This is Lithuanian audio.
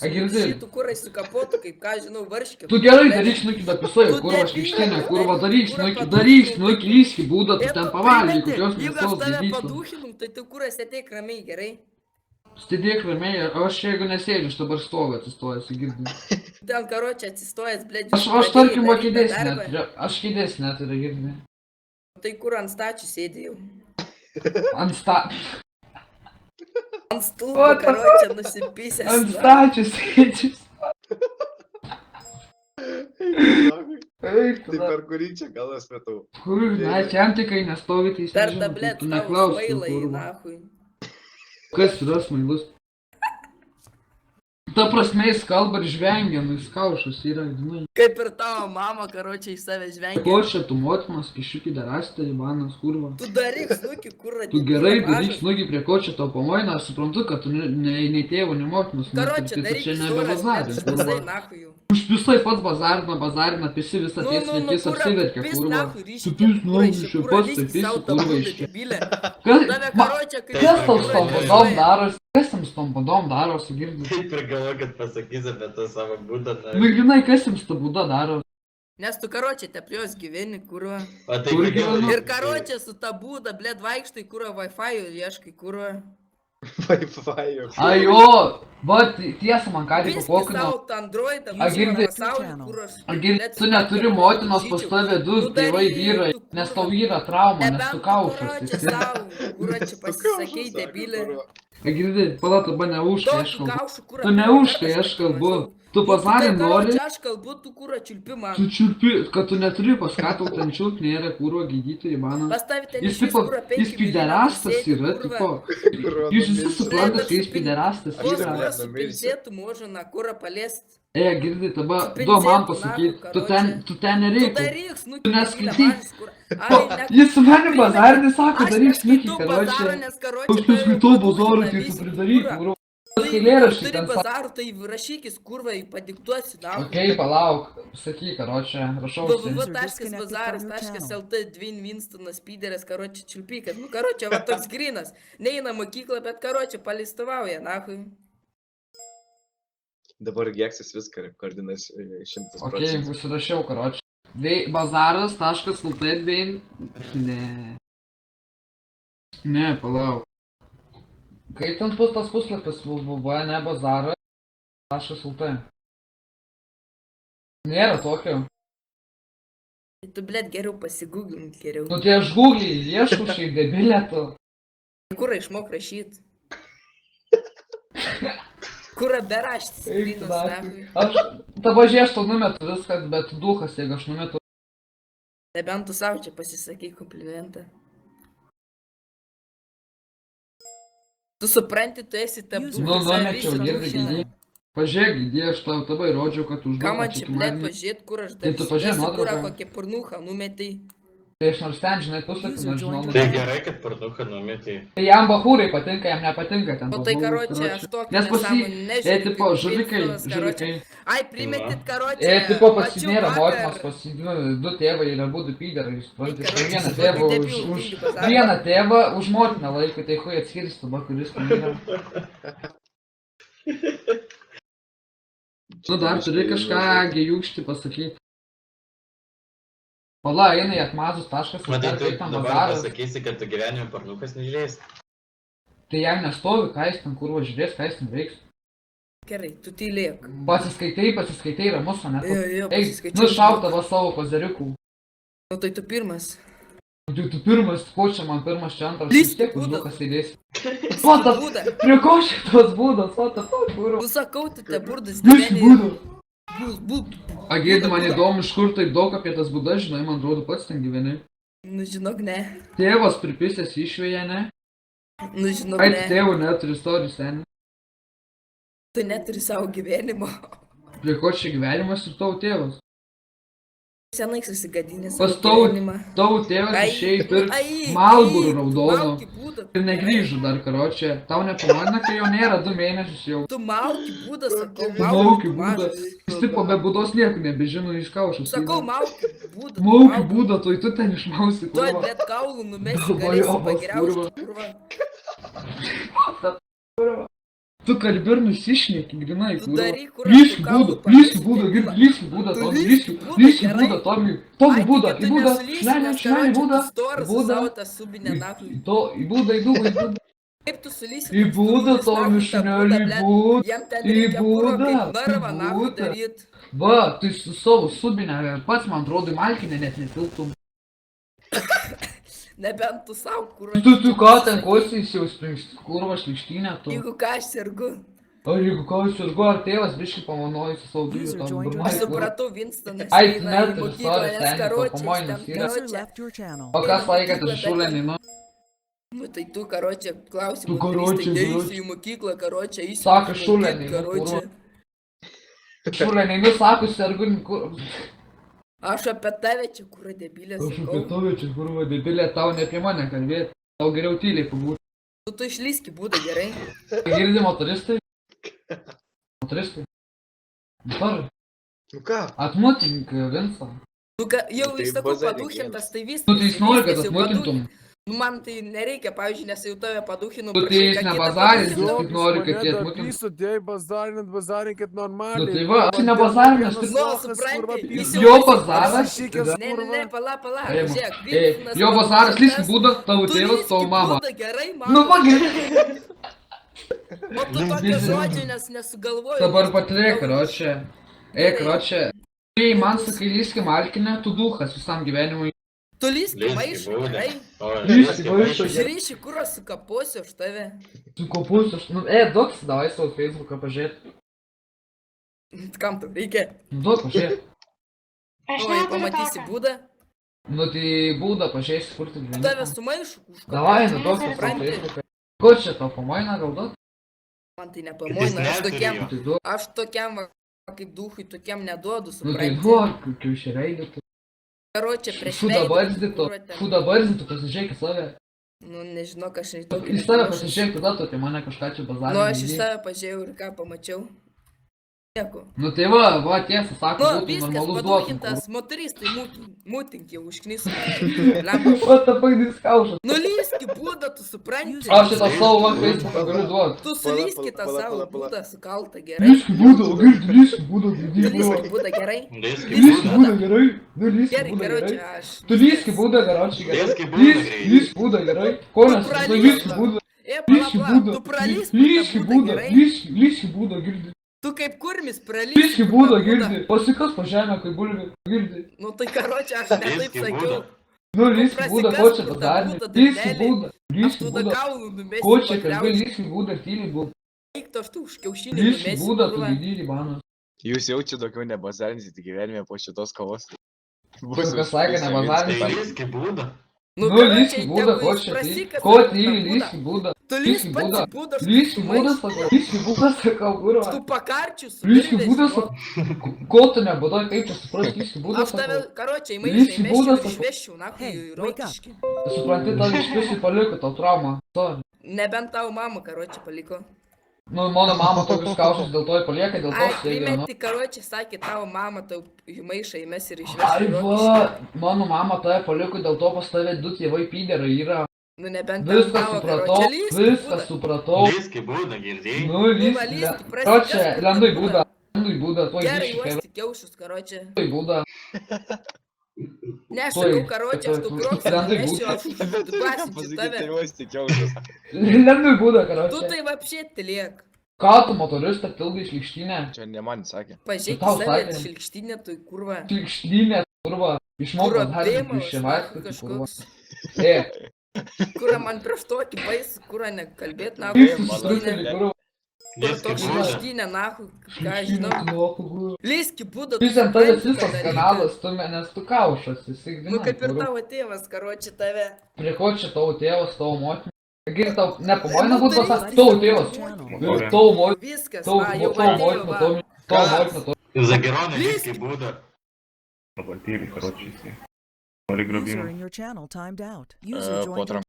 Agirdi. Šitų kurai su kapotu, kaip ką žinau, varškiu. Tu gerai daryk snukį, dapisuoju, kurva šlykštinė, kurva daryk snukį, lyski būdą, tu ten pavalgy, kokios Jeigu aš mėsos tave darytum. padūchinum, tai tu kuras ateik ramiai, gerai? Stidėk ramiai, o aš jeigu nesėdžiu, aš dabar stoviu atsistojęs, Agirdi. Ten karočią atsistojęs, blėdžiu. Aš tarkim, va kėdės neturiu, aš kėdės neturiu, Agirdi. Tai kur ant stačių sėdėjau? Ant stulpo karočią nusipysęs. Ant stačių sėdžiu. Eik, Tai per kurį čia gal aš metau? kur, na, čia antikai nestovi, tai jis Per nežino, tablet tu tau neklausk, svailai, kurva. nahui. Kas yra smailus? Ta prasme, jis kalba ir žvengia, nu jis kaušas yra, žinai. Kaip ir tavo mama, karočią iš savęs žvengia. Ko čia tu motinas, kišiukį darastą, Ivanas, kurva. Tu daryk snukį, kur Tu gerai daryk snugį prie ko čia tau pamoina, aš suprantu, kad tu nei tėvo, nei motinas, Karočią, tai tu daryk čia suras, nebebazarė, bet špisai kurva. nahui jau. Užpisai pats bazarina, pisi visą tiesą, akis apsiverkia, kurva. Tu pis nuogiškai, pats tai pisi, kurva iš čia. Kas tau su tom bodom darosi? Kas tam su tom bodom darosi, girdi? Kaip ir galvo, kad pasakysi apie tą savo būdą. Nu, žinai, kas jums ta būda daro? Nes tu karočią te prie jos gyveni, kurva. O tai Kur kodėl gyvenu? Ir karočią su ta būda, blėd, vaikštai, kurva, Wi-Fi ieškai, kurva. Wi-Fi. Ajo, va, tiesa man ką tik Viski papokino. savo tą Androidą, A, girdi? pasaulį, kur aš... Agirdi, tu neturi motinos pas tave du Nu, tėvai daryk, vyrai, tu, nes kurva. tau yra trauma, nes Nebent tu tu kaušas. karočią savo, kurva čia pasisakei, debilė. Agirdi, pala, tu ba neužkai, aš Tu kalbu. kaušų, kurva. Tu neužkai, aš kalbu. Tu bazarį nori, Aš kalbu, tu kurva čiulpi man. tu čiulpi, kad tu neturi pas ką tau ten čiulp, nėra kurva gydytojai, mano. Pastavi ten Jis išvis, tipo, kurva, jis 5 piderastas milijonų yra, sėdi, tipo. kurva. Jūs visi suprantate, kad jis piderastas Vos yra. kurva supilsėtų možina, kurva palėst. Girdi, taba, Supilsėtų duo man nagų, pasakyt, karočią. tu ten Tu nereikia. daryk snukį. Tu neskaityk. Ai, Jis su manim bazarinį sako, Aš daryk snukį, neskaitau bazaro, karočią. nes karočią Aš neskaitau bazarų, tai tu pridaryk, kurva. Tas eilėraščiai Turi ten sako. bazarų, tai rašykis, kurva, padiktuosiu dar. Okei, palauk, sakyk, karočią, rašausi. www.bazaras.lt Dvin Winstonas Pideris, karočią čiulpikas. Nu, karočią, va toks grinas. Neina mokyklą, bet karočią palistovauja, nahui. Dabar geksis viską, koordinas 100%. Okei, užsirašiau, karočią. Bazaras.lt dvien. Ne. Ne, palauk. Kaip ten bus tas puslapis www, ne bazaras.lt. Nėra tokio. Tu, blėt, geriau pasigūglink, geriau. Nu tai aš googlį ieškau šiai debilėtų. Kurą išmok rašyt? Kurą beraštis, Eik, grinas, naktį. nahui. Aš, tavo žieš tau numetu viskas, bet duhas, jeigu aš numetu. Nebent tu savo čia pasisakai komplimentą. Tu supranti, tu esi ta Nu, numečiau, girdi, gydį. Pažiūrėk, gydį, aš tau tavo įrodžiau, kad Ką užduodu man čia, blėt, pažiūrėt, kur aš Tai tu pažiūrėk nuotrauką. kokią pornuchą numetai. Tai aš nors ten, žinai, puslapį, nežinau. Tai gerai, kad parduoką numetė. Tai jam bahūrai patinka, jam nepatinka ten. Nu tos tai nuotraukos, karočią, aš tokį Nes pasi... nežinau. tipo, žuvikai. Ai, primetit karočią. Tipo, pasinėra motinos, du tėvai yra būdų pyderai, supranti. Tai vieną tėvą už... Vieną tėvą už motiną laiką, tai hui atskiris tada, kuris ten yra. Nu dar turi kažką gėjūkšti pasakyti. Pala, eina į atmazus taškas, Matai, tu kaip ten dabar bazaras. pasakysi, kad tu gyvenime pornukas nežiūrėsi. Tai jam nestovi, ką jis ten kurva žiūrės, ką jis ten veiks. Gerai, tu tylėk. Pasiskaitai ramus, o ne tu. Jo, Eik, pasiskaičiau. nušauk tavo savo kozeriukų. Nu tai tu pirmas. Tu pirmas, ko čia man pirmas čia antras, Lįsk vis tiek į už būdą. dukas įdėsi. What the Būda. Prie ko šitos būdos, what the fuck, kurva. Tu sakau, tu te burdas Lįsk į būdą. Būd. Agirdi, man įdomu, iš kur taip daug apie tas būdas, žinai, man atrodo pats ten gyveni. Nu žinok, ne. Tėvas pripisęs išvėję, ne? Nu žinok, Ai, ne. tėvų neturi istorijų seniai. Tu neturi savo gyvenimo. Prie ko čia gyvenimas ir tavo tėvas? Senai susigadinė Pas savo gyvenimą. tavo tėvas Ai, išėjai pirkti ai, Marlboro ai, raudono. tu mauki būdą. Ir negrįžo dar, karočią. Tau nepamanė, kai jo nėra 2 mėnesius jau. Tu mauki būdą, sakau, Mauki būdą. mažas. Jis tipo be būdos nieko nebežino iš kaušus. Sakau, mauki būdą. Mauki būdą, tu ten išmausi, Tu kurva. net kaulų numesi, Galvoju, galėsi obas, pagriaužti, kurva. kurva. Tu kalbi ir nusišneki, grinai, Tu kurva. daryk, kur Lyski būda, girdi, lyski būda, Tu Tomi, lyski lyski būda, gerai? būda, Tomi. Tomi būda, į būda, šlenė, būda, būda, į būda, Kaip tu sulysi? į būda, Tomi, šlenė, į būda. Jam ten į reikia kuro būdą, kaip narvą į nahu būdą. daryt. Va, tai su savo subinė, pats man atrodo, į malkinę net netiltum. Nebent tu savo kuro. Tu ką ten kosiais jau springsti, kurva šlikštynė tu. Jeigu ką aš sergu. Ar jeigu ką aš irgu, ar tėvas biškai pamanojo su savo dujų tam Aš burnai. supratau, Winstonas Ai, eina net į ir mokyklą, sorry, nes seniai, karočiais pamojinas ten, yra. karočią. O kas laikė, kad šulė neinu? Nu tai tu, karočią, klausimų. Tu, karočią, Eisiu karočią. į mokyklą, karočią, eisiu. Sako, į šulė mokyklą, neinu, karočią. Šulė neinu, sako, sergu, kur... Aš apie tave čia, kur debilė, Aš apie sakau. tave čia, kurva, debilė, tau ne apie mane kalbėti. Tau geriau tyliai pabūti. Tu išlyski būdą gerai. Girdi motoristai? Motoristai? Motorai? Nu ką? Atmutink Vinsą. Nu, jau Tai jis sakau, bazarik paduchintas, tai viskas. Nu tai jis nori, kad viskas jau atmutintum. Nu man tai nereikia, pavyzdžiui, nes jau tave paduchinu. Nu tai jis ne bazaris, jis tik nori, kad jie atmutintų. Писать, базаринкет нормально. Nu tai va, aš ne bazarinęs, tai... Nu, supranti, jis jau Jo visi- bazaras... Ne, pala, Ei, žiūrėk, ei, Winstonas jo bazaras, lyski paduchintas. būda, tavo Tu tėvas, lyski tavo mama. būdą, gerai, mama. Nu pagirdi. O tu tokio žodžio nesugalvoji. Dabar patrėk, karočią. Ei, karočią. Kai man sakai, lyski malkinę, tu duhas visam gyvenimui. Tu lyski Lyski maišą, būdą. gerai. O, Lyski lyski maišą. maišą. Žiūrėši, kur aš sukaposiu už tave. Su kopus, aš... Nu, duok, davai savo Facebooką pažiūrėti. Kam tu reikia? Nu, duok pažiūrėti. O, jei pamatysi būdą, Nu, tai būda pažiūrėsi, kur tu gyveni. tave sumaišu. Davai, nu, duok savo Supranti? Facebooką. Ko čia tau pamoina, gal duok? Man tai Jis nepamoina, aš neturi tokiam, jo. Tai duok. aš tokiam va, kaip duhui, tokiam neduodu, Nu, tai supranti. duok, kiauširaidį. Karočią prieš Šūda veidą, barzdytų, kur ten- šūda barzdytų, pasižiūrėk į save. Nu, nežinau, ką aš į tokį... Į save pasižiūrėk, tada tu apie mane kažką čia bazarį. Nu, aš iš save pažiūrėjau ir ką pamačiau. Nieko. Nu tai va, tiesą sako, Nu, būtų viskas, normalus duotum. padukintas, moteristai, mūtink jau užknisų. Lemba. O, ta pagrindis kaušas. Nu, lyski būdą, tu supranti. Aš šitą savo va Facebooką galiu duoti. Tu sulyski tą Pala, savo pala, pala. būdą sukaltą gerai. Lyski būdą, girdi, lyski būdą, Tu girdi, lyski būdą gerai. Lyski lyski būdą. būdą gerai, nu lyski Gerai, būdą karočią, gerai. aš... Tu lyski būdą, karočią gerai. Lyski būdą gerai. Lyski būdą gerai. Ko nes, tu pralysk. lyski būdą, pala, lyski pala, būdą, tu pralysk lyski būdą būdą, gerai. lyski būdą, girdi. Tu kaip kurmis pralysk. Lyski būdą, girdi. Pasikas po žemę, kaip bulvė, girdi. Nu, tai karočią, aš netaip Lyski sakiau. būdą. Nu lyski būdą, ko čia padarė? Lyski būdą, Aš lyski tu da būdą. kaulų numesi. Ko čia kalbė, lyski būdą, tyliai buvo. Eik to aš tu už kiaušinį Lyski numesi. būdą, tu kurva. didylį mano. Jūs jaučiate daugiau nebazarinsite gyvenime po šitos kovos. Kas sakė, nebazarinsite? Tai lyski būdą. Nu karočią, lyski būdą, tegu ko jis čia tai? prasikasa Ko tą tyliai, būdą. lyski būdą. Tu lyski lyski būdą. pats būdą. Lyski būdą, sakau, lyski būdą, sakau, kurva. Tu pakarčius. Lyski būdą, sakau. Ko tu nebūdai, kaip čia supras, lyski būdą, Aš tave, sakau. karočią, į Lyski maišą būdą, įmesčiau ir sakau. išvežčiau, na, Hey, į wake up. rotiškį. Supranti, tau iš visų paliko tau traumą. Sorry. Nebent tau mama, karočią, paliko. Nu, mano mama tokius kaušus dėl to ir palieka, dėl to Ai, steigia, nu. primeti, karočią, sakė, tavo mama tau į maišą įmes ir Ai, išvežčiau į rotiškį. va, mano mama tave paliko, dėl to pas tave du tėvai pyderai yra. Nu, nebent tau Viską tavo, supratau, karočią, lyski viską būdą. supratau. Lyski būdą, girdėjai? Nu, Nu, lyski, va, lyski, ko prasikas, čia, kur lendu į ta būdą, lendu į būdą, tuoj Gerai, grįžti, kai uosti kiaušius, karočią. lendu į būdą. Ne, aš Tuoj, sakau, karočią, aš tu tuoj, kroksą lendu į numešiu, būdą. aš uždubasinčiau Pasakyti, tave. jūs tikiausias. Lendu į būdą, Tu karočią. tai vapšėti liek. Ką tu motoristą tilgai šlikštynę? Čia ne man sakė. Pažiūrėk tau į save, sakė. šilkštinė, tu į kurvą. Šlikštynė, kurva. Išmokau dar Kurapėjimas, iš ševaitį, kurva. kažkoks. E, Man prieš tokį baisų, kurą nekalbėt, na, lyski mano sutrukėlį, šalia. kurva. Lyski toks būdą. šilkštinė, na, ką Šlikštynė, žinau. tu nuoku, kurva. Lyski būdą. Vis ant tavęs visas kanalas, tu nes tu kaušas, jisai Nu, kaip ir grinai. tavo tėvas, karočią, tave. Prie ko čia tavo tėvas, tavo motina? Geri tau, nepamoina Nu, būt tai pasakyti, lyski tavo būdą. tėvas. Tavo motina, Viskas, tavo va, jau motina, atėjo, va. tavo motina, Zageronai, lyski būdą. User in your channel timed out. User joined Po your